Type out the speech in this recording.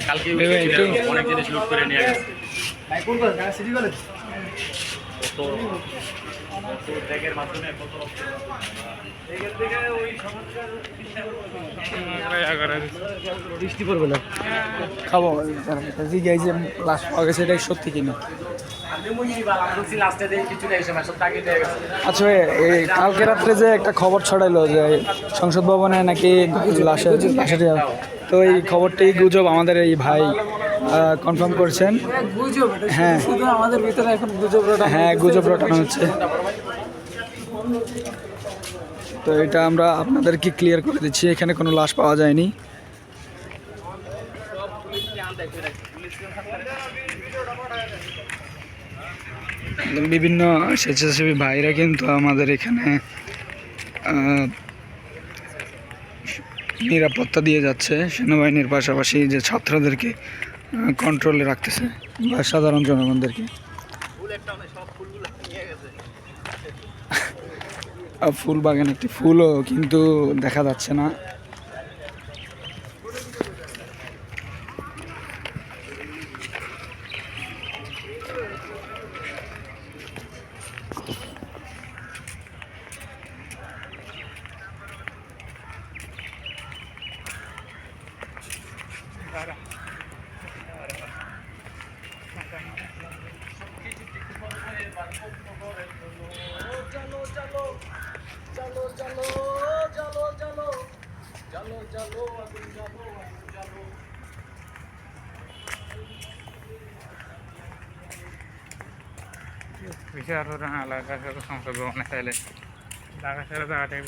কালকে অনেক জিনিস লুট করে নিয়ে গেছে। সিটি কলেজ ব্যাগের মাধ্যমে কত বৃষ্টি পড়বে না, খাবো যে লাশ পাওয়া গেছে এটাই সত্যি কিনা। আচ্ছা এই কালকে রাত্রে যে একটা খবর ছড়াইলো যে সংসদ ভবনে নাকি লাশের তো এই খবরটি গুজব, আমাদের এই ভাই কনফার্ম করছেন। হ্যাঁ আমাদের ভিতরে এখন গুজব, হ্যাঁ গুজব রটানো হচ্ছে। তো এটা আমরা আপনাদেরকে ক্লিয়ার করে দিচ্ছি, এখানে কোনো লাশ পাওয়া যায়নি। বিভিন্ন স্বেচ্ছাসেবী ভাইরা কিন্তু আমাদের এখানে নিরাপত্তা দিয়ে যাচ্ছে, সেনাবাহিনীর পাশাপাশি যে ছাত্রদেরকে কন্ট্রোলে রাখতেছে বা সাধারণ জনগণদেরকে। ফুল বাগান, একটি ফুলও কিন্তু দেখা যাচ্ছে না। বিশাল এলাকা সংসদ ভবনে চাইলে ঢাকা শহরে জায়গাটাই